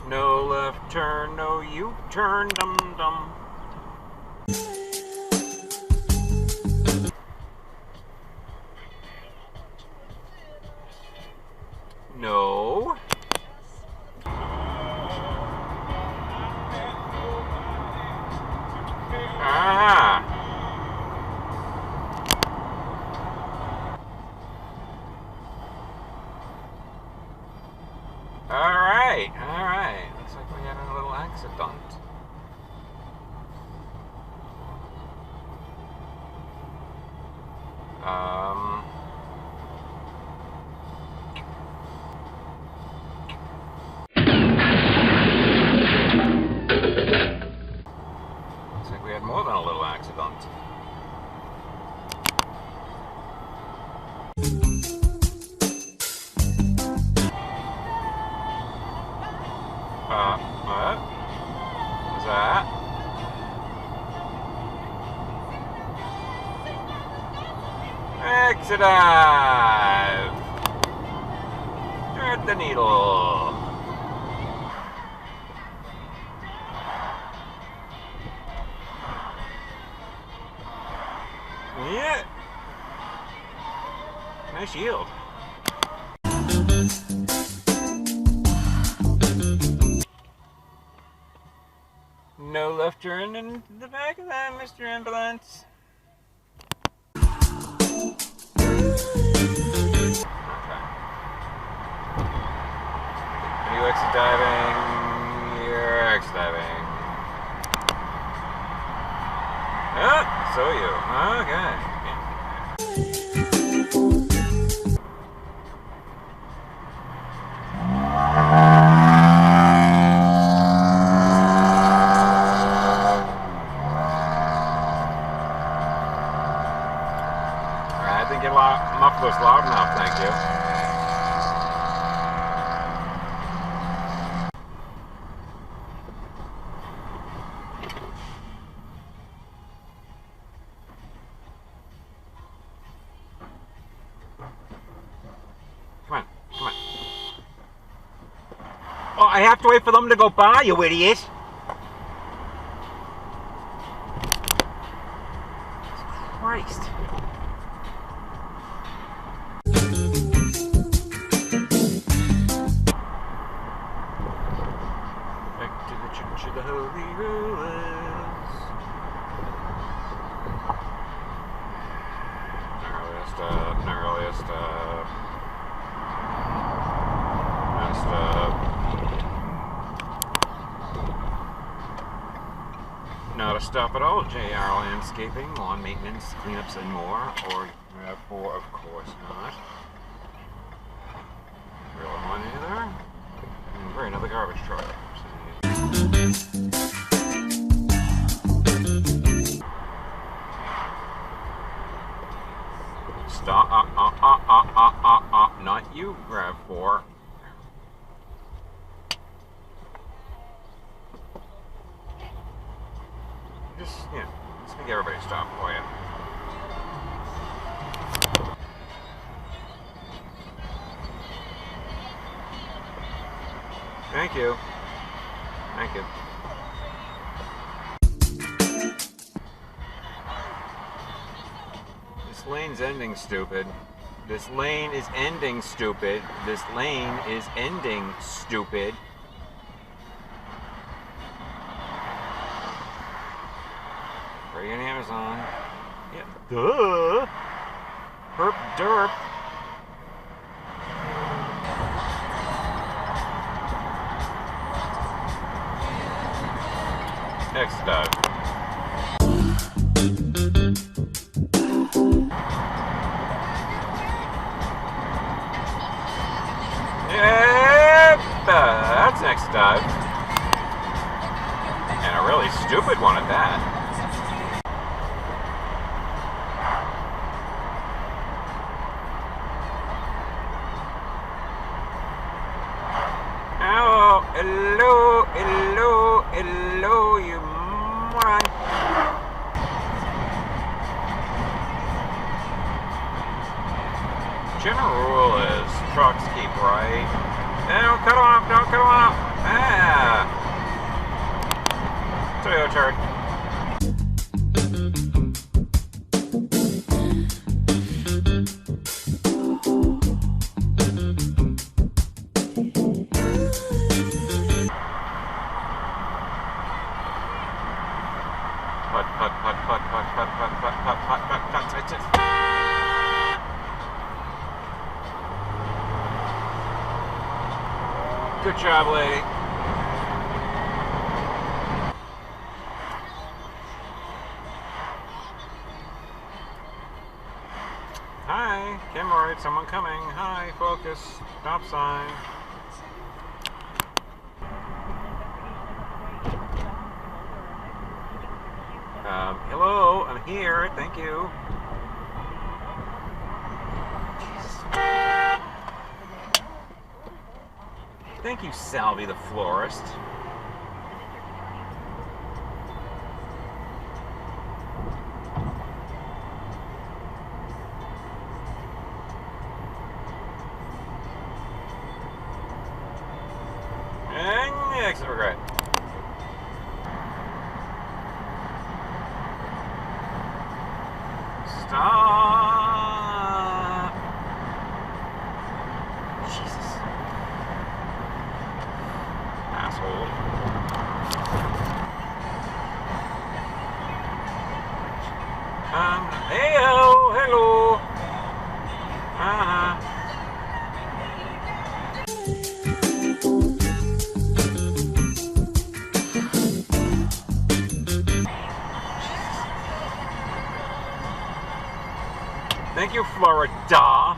No left turn, no U-turn, dum-dum. No. Ah. Alright. Looks like we had a little accident. Looks like we had more than a little accident. What? Was that? Exit dive! Thread the needle. Yeah. Nice yield. No left turn in the back of that, Mr. Ambulance. Okay. Are you exit diving? You're exit diving. Ah, so you. Okay. I didn't get mufflers loud enough, thank you. Come on. Oh, I have to wait for them to go by, you idiot! Christ. Back to the Church of the Holy Rollers. Gnarliest up. Messed up. Not a stop at all. JR Landscaping, lawn maintenance, cleanups, and more. Or RAV4, of course not. Real one either. And great, another garbage truck. Stop. Not you, RAV4. Just make everybody stop for you. Thank you. This lane's ending, stupid. This lane is ending, stupid. This lane is ending, stupid. Friggin' Amazon. Yeah. Duh. Herp derp. Next dive. Yep. That's next dive. And a really stupid one at that. Hello, you moron. General rule is trucks keep right. Don't cut them off. Ah, Toyota turd. Putt, putt, putt, putt, putt, putt, putt, putt, putt, putt, putt, putt. Good job, lady. Hi, Kimroyd, someone coming. Hi, focus, stop sign. Hello, I'm here, thank you. Thank you, Salvi the florist. And next regret. Stop! Jesus. Asshole. Hey-o, hello. Uh-huh. Thank you, Florida.